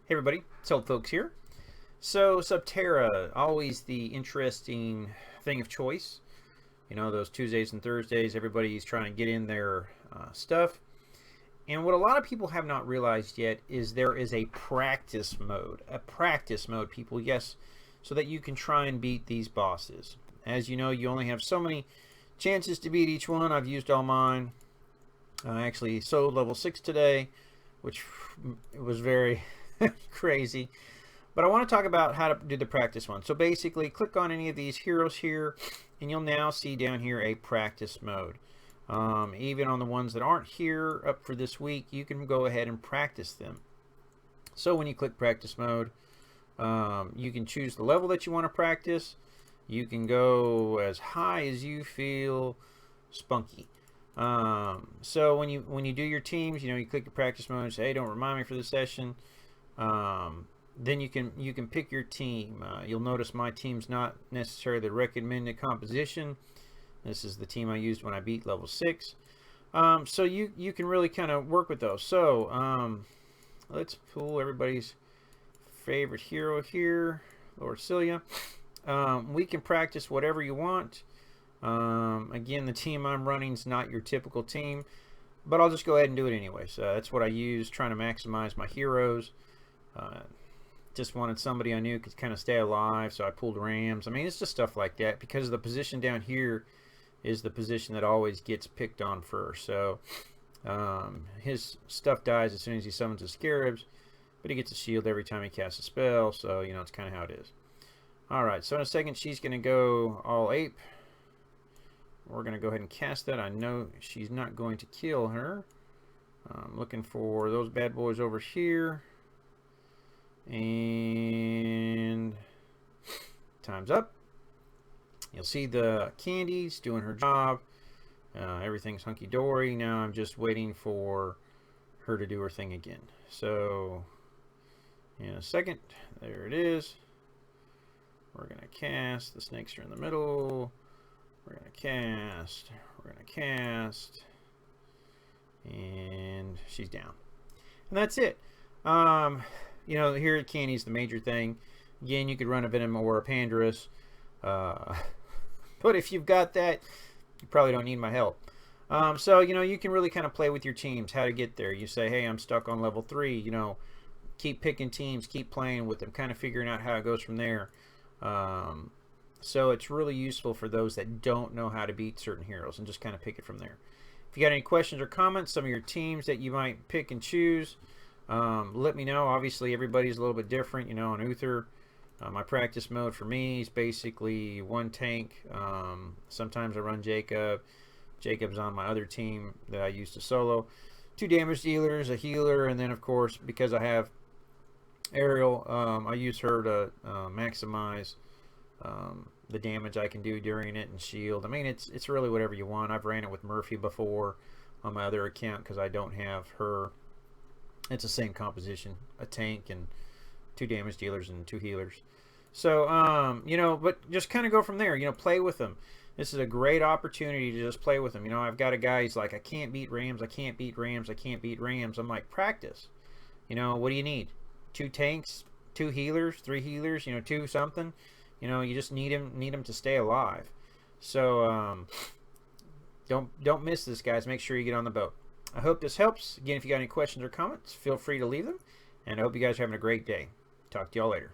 Hey everybody, it's Old Folks here. So Subterra, always the interesting thing of choice. You know, those Tuesdays and Thursdays, everybody's trying to get in their stuff. And what a lot of people have not realized yet is there is a practice mode. A practice mode, people, yes, so that you can try and beat these bosses. As you know, you only have so many chances to beat each one. I've used all mine. I actually sold level 6 today, which was very crazy. But I want to talk about how to do the practice one. So basically, click on any of these heroes here, and you'll now see down here a practice mode. Even on the ones that aren't here up for this week, you can go ahead and practice them. So when you click practice mode, you can choose the level that you want to practice. You can go as high as you feel spunky. So when you do your teams, you click your practice mode and say, hey, don't remind me for the session. Then you can pick your team. You'll notice my team's not necessarily the recommended composition. This is the team I used when I beat level 6. So you can really kind of work with those. So let's pull everybody's favorite hero here, Lord Cilia. We can practice whatever you want. Again, the team I'm running is not your typical team, but I'll just go ahead and do it anyway. So that's what I use, trying to maximize my heroes. Just wanted somebody I knew could kind of stay alive, so I pulled Rams. I mean, it's just stuff like that, because the position down here is the position that always gets picked on first. So his stuff dies as soon as he summons the Scarabs, but he gets a shield every time he casts a spell, so it's kind of how it is. Alright, so in a second she's going to go all ape. We're going to go ahead and cast that. I know she's not going to kill her. I'm looking for those bad boys over here. And time's up. You'll see the candies doing her job. Everything's hunky-dory. Now I'm just waiting for her to do her thing again. So in a second, there it is. We're going to cast. The snakes are in the middle. We're going to cast. We're going to cast. And she's down. And that's it. Here at Candy's the major thing. Again, you could run a Venom or a Pandarus. But if you've got that, you probably don't need my help. So you can really kind of play with your teams, how to get there. You say, hey, I'm stuck on level 3. Keep picking teams, keep playing with them, kind of figuring out how it goes from there. So it's really useful for those that don't know how to beat certain heroes, and just kind of pick it from there. If you got any questions or comments, some of your teams that you might pick and choose, let me know. Obviously, everybody's a little bit different. On Uther, my practice mode for me is basically one tank. Sometimes I run Jacob. Jacob's on my other team that I use to solo. 2 damage dealers, a healer, and then, of course, because I have Ariel, I use her to maximize the damage I can do during it, and shield. I mean, it's really whatever you want. I've ran it with Murphy before on my other account because I don't have her. It's the same composition, a tank and 2 damage dealers and 2 healers. So but just kind of go from there. Play with them. This is a great opportunity to just play with them. I've got a guy, he's like, I can't beat Rams, I can't beat Rams, I can't beat Rams. I'm like, practice. What do you need? 2 tanks, 2 healers, 3 healers, 2 something. You just need him to stay alive. So don't miss this, guys. Make sure you get on the boat. I hope this helps. Again, if you got any questions or comments, feel free to leave them. And I hope you guys are having a great day. Talk to y'all later.